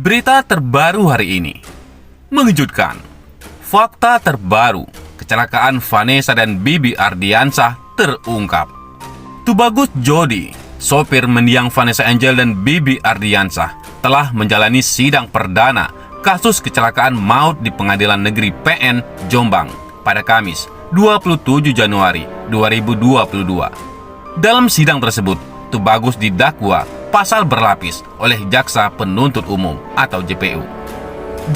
Berita terbaru hari ini mengejutkan. Fakta terbaru kecelakaan Vanessa dan Bibi Ardiansah terungkap. Tubagus Jody, sopir mendiang Vanessa Angel dan Bibi Ardiansah, telah menjalani sidang perdana kasus kecelakaan maut di Pengadilan Negeri PN Jombang pada Kamis 27 Januari 2022. Dalam sidang tersebut, Tubagus didakwa pasal berlapis oleh Jaksa Penuntut Umum atau JPU.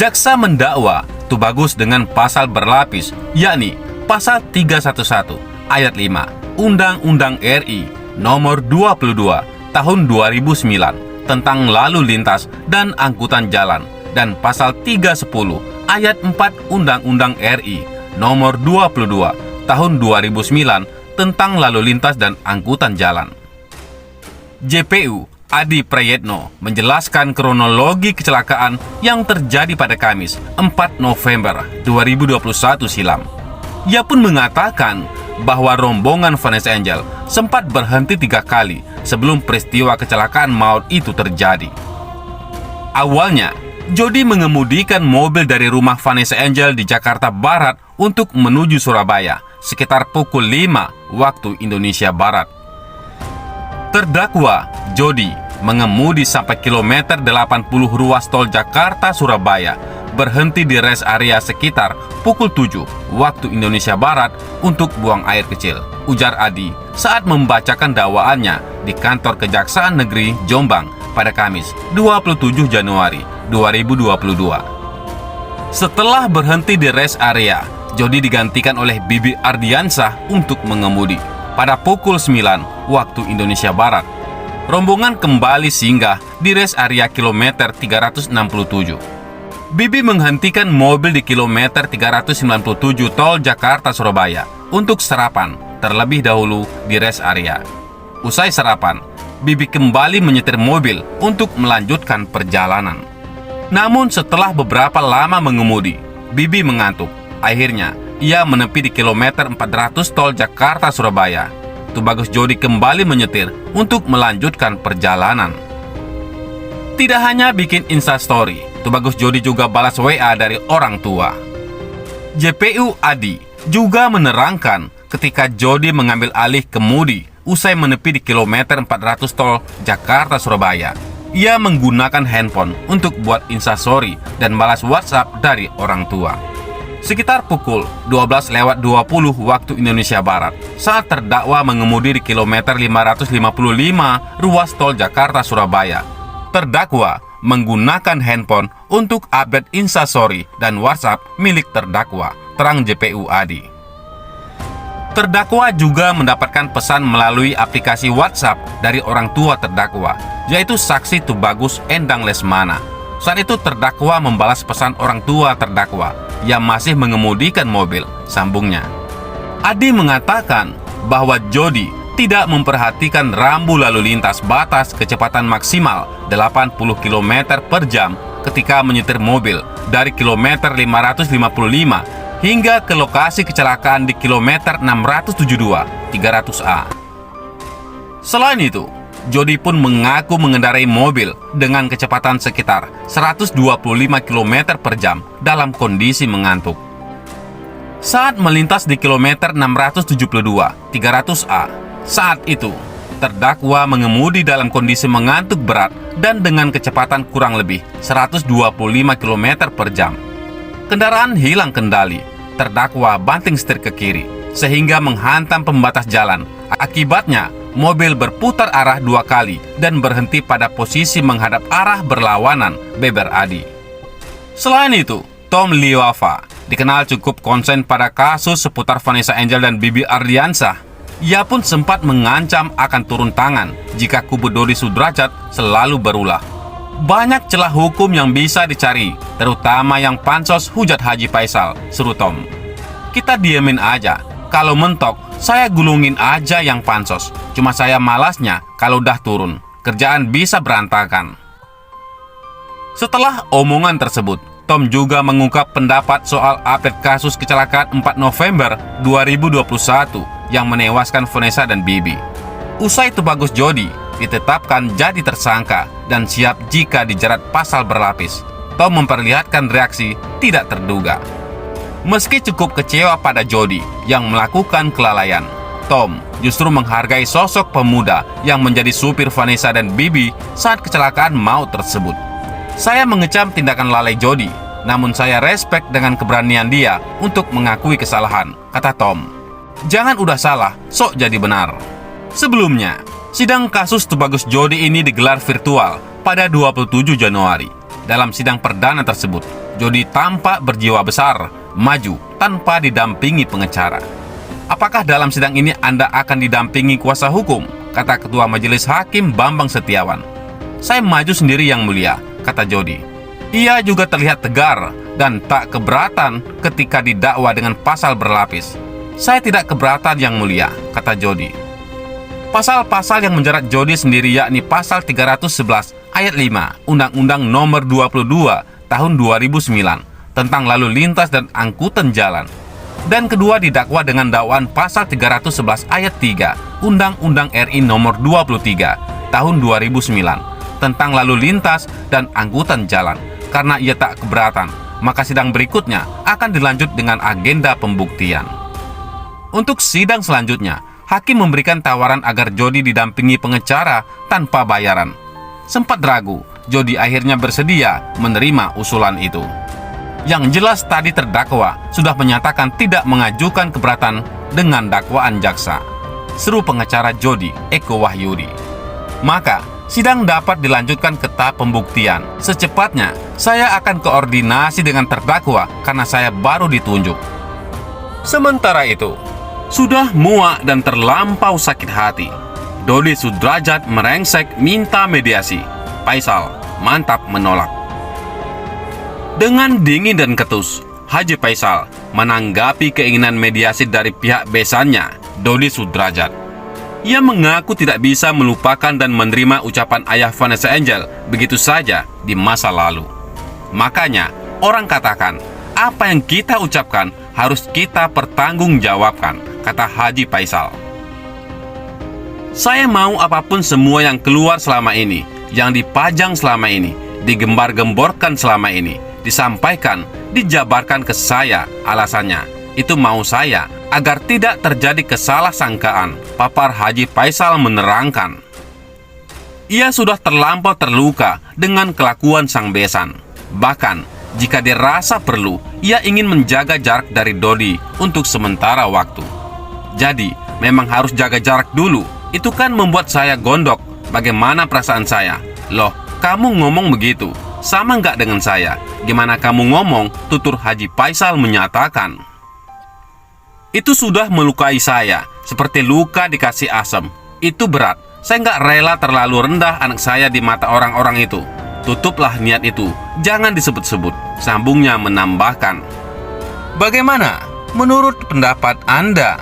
Jaksa mendakwa Tubagus dengan pasal berlapis, yakni pasal 311 ayat 5 Undang-Undang RI nomor 22 tahun 2009 tentang lalu lintas dan angkutan jalan dan pasal 310 ayat 4 Undang-Undang RI nomor 22 tahun 2009 tentang lalu lintas dan angkutan jalan. JPU Adi Prayetno menjelaskan kronologi kecelakaan yang terjadi pada Kamis 4 November 2021 silam. Ia pun mengatakan bahwa rombongan Vanessa Angel sempat berhenti 3 kali sebelum peristiwa kecelakaan maut itu terjadi. Awalnya, Jody mengemudikan mobil dari rumah Vanessa Angel di Jakarta Barat untuk menuju Surabaya sekitar pukul 5 waktu Indonesia Barat. Terdakwa Jody mengemudi sampai kilometer 80 ruas tol Jakarta-Surabaya, berhenti di rest area sekitar pukul 7 waktu Indonesia Barat untuk buang air kecil, ujar Adi saat membacakan dakwaannya di kantor Kejaksaan Negeri Jombang pada Kamis 27 Januari 2022. Setelah berhenti di rest area, Jody digantikan oleh Bibi Ardiansah untuk mengemudi. Pada pukul 9 waktu Indonesia Barat, rombongan kembali singgah di rest area kilometer 367. Bibi menghentikan mobil di kilometer 397 tol Jakarta-Surabaya untuk sarapan terlebih dahulu di rest area. Usai sarapan, Bibi kembali menyetir mobil untuk melanjutkan perjalanan. Namun setelah beberapa lama mengemudi, Bibi mengantuk. Akhirnya, ia menepi di kilometer 400 tol Jakarta-Surabaya. Tubagus Jody kembali menyetir untuk melanjutkan perjalanan. Tidak hanya bikin instastory, Tubagus Jody juga balas WA dari orang tua. JPU Adi juga menerangkan ketika Jody mengambil alih kemudi usai menepi di kilometer 400 tol Jakarta-Surabaya. Ia menggunakan handphone untuk buat instastory dan balas WhatsApp dari orang tua. Sekitar pukul 12:20 waktu Indonesia Barat, saat terdakwa mengemudi di kilometer 555 ruas tol Jakarta-Surabaya, terdakwa menggunakan handphone untuk update instastory dan WhatsApp milik terdakwa, terang JPU Adi. Terdakwa juga mendapatkan pesan melalui aplikasi WhatsApp dari orang tua terdakwa, yaitu saksi Tubagus Endang Lesmana. Saat itu terdakwa membalas pesan orang tua terdakwa yang masih mengemudikan mobil, sambungnya. Adi mengatakan bahwa Jody tidak memperhatikan rambu lalu lintas batas kecepatan maksimal 80 km per jam ketika menyetir mobil dari kilometer 555 hingga ke lokasi kecelakaan di kilometer 672 300A. Selain itu, Jody pun mengaku mengendarai mobil dengan kecepatan sekitar 125 km per jam dalam kondisi mengantuk. Saat melintas di kilometer 672 300A, saat itu terdakwa mengemudi dalam kondisi mengantuk berat dan dengan kecepatan kurang lebih 125 km per jam. Kendaraan hilang kendali, terdakwa banting setir ke kiri sehingga menghantam pembatas jalan. Akibatnya, mobil berputar arah 2 kali dan berhenti pada posisi menghadap arah berlawanan, beber Adi. Selain itu, Tom Liwafa dikenal cukup konsen pada kasus seputar Vanessa Angel dan Bibi Ardiansah. Ia pun sempat mengancam akan turun tangan jika kubu Dodi Sudrajat selalu berulah. Banyak celah hukum yang bisa dicari, terutama yang pansos hujat Haji Faisal, seru Tom. Kita diemin aja, kalau mentok saya gulungin aja yang pansos. Cuma saya malasnya kalau udah turun, kerjaan bisa berantakan. Setelah omongan tersebut, Tom juga mengungkap pendapat soal update kasus kecelakaan 4 November 2021 yang menewaskan Vanessa dan Bibi. Usai Tubagus Jody ditetapkan jadi tersangka dan siap jika dijerat pasal berlapis. Tom memperlihatkan reaksi tidak terduga. Meski cukup kecewa pada Jody yang melakukan kelalaian, Tom justru menghargai sosok pemuda yang menjadi supir Vanessa dan Bibi saat kecelakaan maut tersebut. Saya mengecam tindakan lalai Jody, namun saya respek dengan keberanian dia untuk mengakui kesalahan, kata Tom. Jangan udah salah, sok jadi benar. Sebelumnya, sidang kasus Tubagus Jody ini digelar virtual pada 27 Januari. Dalam sidang perdana tersebut, Jody tampak berjiwa besar, maju tanpa didampingi pengacara. Apakah dalam sidang ini Anda akan didampingi kuasa hukum? Kata Ketua Majelis Hakim Bambang Setiawan. Saya maju sendiri yang mulia, kata Jody. Ia juga terlihat tegar dan tak keberatan ketika didakwa dengan pasal berlapis. Saya tidak keberatan yang mulia, kata Jody. Pasal-pasal yang menjerat Jody sendiri yakni pasal 311 ayat 5 Undang-Undang Nomor 22 Tahun 2009 tentang lalu lintas dan angkutan jalan. Dan kedua didakwa dengan dakwaan pasal 311 ayat 3 Undang-Undang RI Nomor 23 Tahun 2009 tentang lalu lintas dan angkutan jalan. Karena ia tak keberatan, maka sidang berikutnya akan dilanjut dengan agenda pembuktian. Untuk sidang selanjutnya, hakim memberikan tawaran agar Jody didampingi pengacara tanpa bayaran. Sempat ragu, Jody akhirnya bersedia menerima usulan itu. Yang jelas tadi terdakwa sudah menyatakan tidak mengajukan keberatan dengan dakwaan jaksa, seru pengacara Jody, Eko Wahyudi. Maka, sidang dapat dilanjutkan ke tahap pembuktian. Secepatnya, saya akan koordinasi dengan terdakwa karena saya baru ditunjuk. Sementara itu, sudah muak dan terlampau sakit hati, Dodi Sudrajat merengsek minta mediasi. Faisal mantap menolak. Dengan dingin dan ketus, Haji Faisal menanggapi keinginan mediasi dari pihak besannya, Dodi Sudrajat. Ia mengaku tidak bisa melupakan dan menerima ucapan ayah Vanessa Angel begitu saja di masa lalu. Makanya, orang katakan, apa yang kita ucapkan harus kita pertanggungjawabkan, kata Haji Faisal. Saya mau apapun semua yang keluar selama ini, yang dipajang selama ini, digembar-gemborkan selama ini, disampaikan, dijabarkan ke saya alasannya. Itu mau saya agar tidak terjadi kesalahsangkaan, papar Haji Faisal menerangkan. Ia sudah terlampau terluka dengan kelakuan sang besan. Bahkan, jika dirasa perlu, ia ingin menjaga jarak dari Dodi untuk sementara waktu. Jadi, memang harus jaga jarak dulu. Itu kan membuat saya gondok. Bagaimana perasaan saya? Loh, kamu ngomong begitu, sama nggak dengan saya? Gimana kamu ngomong? Tutur Haji Faisal menyatakan. Itu sudah melukai saya, seperti luka dikasih asam. Itu berat. Saya nggak rela terlalu rendah anak saya di mata orang-orang itu. Tutuplah niat itu, jangan disebut-sebut. Sambungnya menambahkan. Bagaimana menurut pendapat Anda?